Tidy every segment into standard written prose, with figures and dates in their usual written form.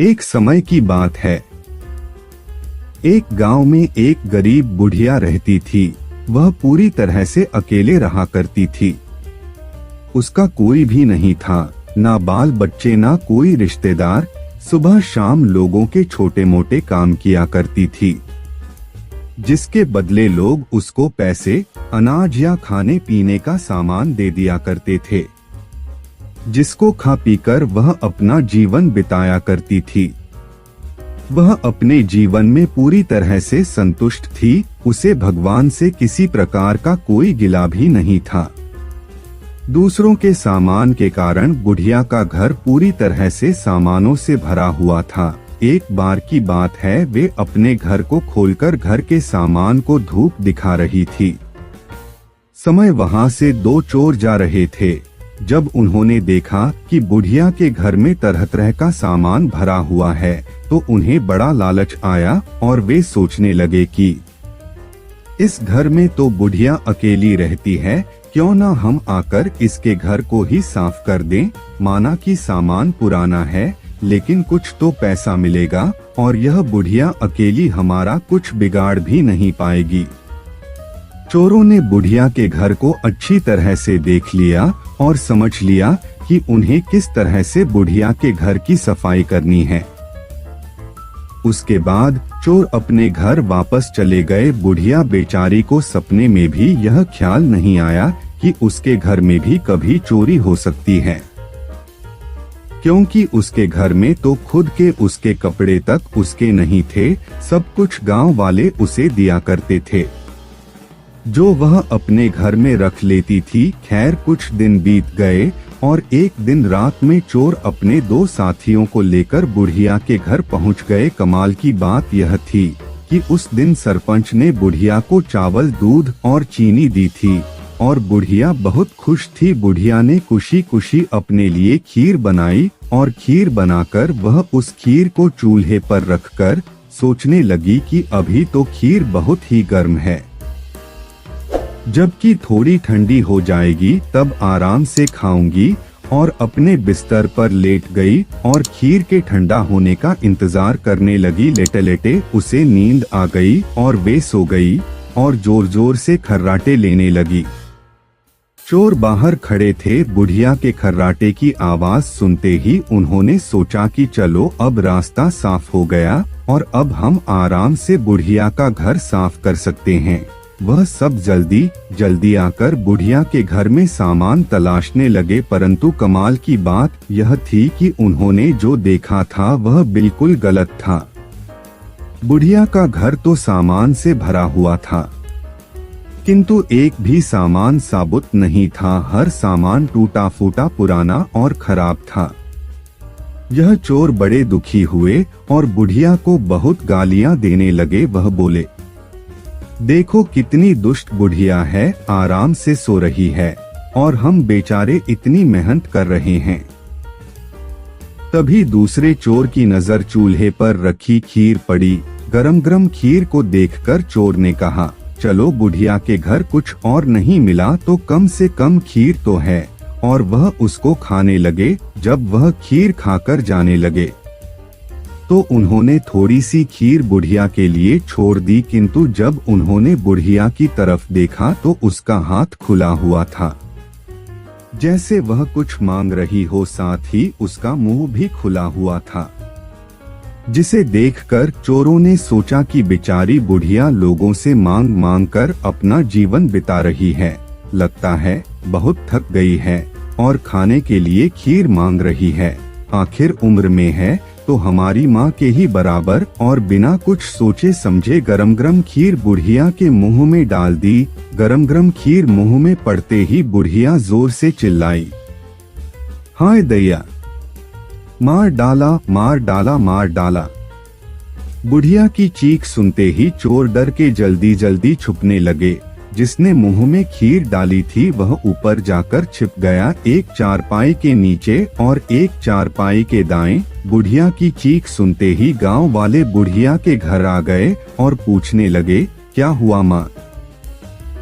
एक समय की बात है। एक गांव में एक गरीब बुढ़िया रहती थी। वह पूरी तरह से अकेले रहा करती थी। उसका कोई भी नहीं था, ना बाल बच्चे ना कोई रिश्तेदार। सुबह शाम लोगों के छोटे मोटे काम किया करती थी, जिसके बदले लोग उसको पैसे, अनाज या खाने पीने का सामान दे दिया करते थे, जिसको खा पीकर वह अपना जीवन बिताया करती थी। वह अपने जीवन में पूरी तरह से संतुष्ट थी। उसे भगवान से किसी प्रकार का कोई गिला भी नहीं था। दूसरों के सामान के कारण बुढ़िया का घर पूरी तरह से सामानों से भरा हुआ था। एक बार की बात है, वे अपने घर को खोलकर घर के सामान को धूप दिखा रही थी। समय वहां से दो चोर जा रहे थे। जब उन्होंने देखा कि बुढ़िया के घर में तरह तरह का सामान भरा हुआ है, तो उन्हें बड़ा लालच आया और वे सोचने लगे कि इस घर में तो बुढ़िया अकेली रहती है, क्यों ना हम आकर इसके घर को ही साफ कर दें। माना कि सामान पुराना है, लेकिन कुछ तो पैसा मिलेगा और यह बुढ़िया अकेली हमारा कुछ बिगाड़ भी नहीं पाएगी। चोरों ने बुढ़िया के घर को अच्छी तरह से देख लिया और समझ लिया कि उन्हें किस तरह से बुढ़िया के घर की सफाई करनी है। उसके बाद चोर अपने घर वापस चले गए। बुढ़िया बेचारी को सपने में भी यह ख्याल नहीं आया कि उसके घर में भी कभी चोरी हो सकती है, क्योंकि उसके घर में तो खुद के उसके कपड़े तक उसके नहीं थे। सब कुछ गांव वाले उसे दिया करते थे, जो वह अपने घर में रख लेती थी। खैर कुछ दिन बीत गए और एक दिन रात में चोर अपने दो साथियों को लेकर बुढ़िया के घर पहुंच गए। कमाल की बात यह थी कि उस दिन सरपंच ने बुढ़िया को चावल, दूध और चीनी दी थी और बुढ़िया बहुत खुश थी। बुढ़िया ने खुशी खुशी अपने लिए खीर बनाई और खीर बनाकर वह उस खीर को चूल्हे पर रखकर सोचने लगी कि अभी तो खीर बहुत ही गर्म है, जबकि थोड़ी ठंडी हो जाएगी तब आराम से खाऊंगी। और अपने बिस्तर पर लेट गई और खीर के ठंडा होने का इंतजार करने लगी। लेटे लेटे उसे नींद आ गई और वे सो गई और जोर जोर से खर्राटे लेने लगी। चोर बाहर खड़े थे। बुढ़िया के खर्राटे की आवाज सुनते ही उन्होंने सोचा कि चलो अब रास्ता साफ हो गया और अब हम आराम से बुढ़िया का घर साफ कर सकते हैं। वह सब जल्दी जल्दी आकर बुढ़िया के घर में सामान तलाशने लगे, परंतु कमाल की बात यह थी कि उन्होंने जो देखा था वह बिल्कुल गलत था। बुढ़िया का घर तो सामान से भरा हुआ था, किंतु एक भी सामान साबुत नहीं था। हर सामान टूटा फूटा, पुराना और खराब था। यह चोर बड़े दुखी हुए और बुढ़िया को बहुत गालियां देने लगे। वह बोले, देखो कितनी दुष्ट बुढ़िया है, आराम से सो रही है और हम बेचारे इतनी मेहनत कर रहे हैं। तभी दूसरे चोर की नजर चूल्हे पर रखी खीर पड़ी। गरम गरम खीर को देखकर चोर ने कहा, चलो बुढ़िया के घर कुछ और नहीं मिला तो कम से कम खीर तो है, और वह उसको खाने लगे। जब वह खीर खाकर जाने लगे तो उन्होंने थोड़ी सी खीर बुढ़िया के लिए छोड़ दी, किंतु जब उन्होंने बुढ़िया की तरफ देखा तो उसका हाथ खुला हुआ था, जैसे वह कुछ मांग रही हो। साथ ही उसका मुंह भी खुला हुआ था, जिसे देखकर चोरों ने सोचा कि बेचारी बुढ़िया लोगों से मांग मांग कर अपना जीवन बिता रही है, लगता है बहुत थक गई है और खाने के लिए खीर मांग रही है। आखिर उम्र में है तो हमारी माँ के ही बराबर। और बिना कुछ सोचे समझे गरम गरम खीर बुढ़िया के मुंह में डाल दी। गरम गरम खीर मुंह में पड़ते ही बुढ़िया जोर से चिल्लाई, हाय दैया, मार डाला मार डाला मार डाला। बुढ़िया की चीख सुनते ही चोर डर के जल्दी जल्दी छुपने लगे। जिसने मुंह में खीर डाली थी वह ऊपर जाकर छिप गया, एक चारपाई के नीचे और एक चारपाई के दाएं। बुढ़िया की चीख सुनते ही गांव वाले बुढ़िया के घर आ गए और पूछने लगे, क्या हुआ माँ?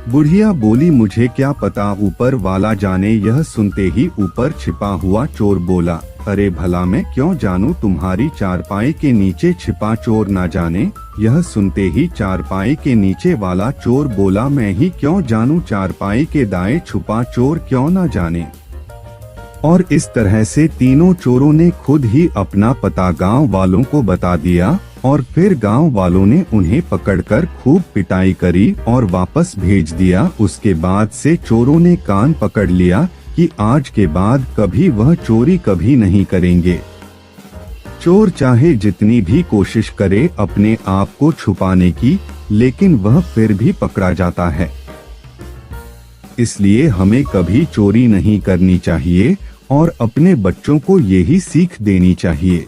बुढ़िया बोली, मुझे क्या पता, ऊपर वाला जाने। यह सुनते ही ऊपर छिपा हुआ चोर बोला, अरे भला मैं क्यों जानूं तुम्हारी चारपाई के नीचे छिपा चोर ना जाने। यह सुनते ही चारपाई के नीचे वाला चोर बोला, मैं ही क्यों जानूं चारपाई के दाएं छुपा चोर क्यों ना जाने। और इस तरह से तीनों चोरों ने खुद ही अपना पता गांव वालों को बता दिया और फिर गांव वालों ने उन्हें पकड़कर खूब पिटाई करी और वापस भेज दिया। उसके बाद से चोरों ने कान पकड़ लिया कि आज के बाद कभी वह चोरी कभी नहीं करेंगे। चोर चाहे जितनी भी कोशिश करे अपने आप को छुपाने की, लेकिन वह फिर भी पकड़ा जाता है। इसलिए हमें कभी चोरी नहीं करनी चाहिए और अपने बच्चों को यही सीख देनी चाहिए।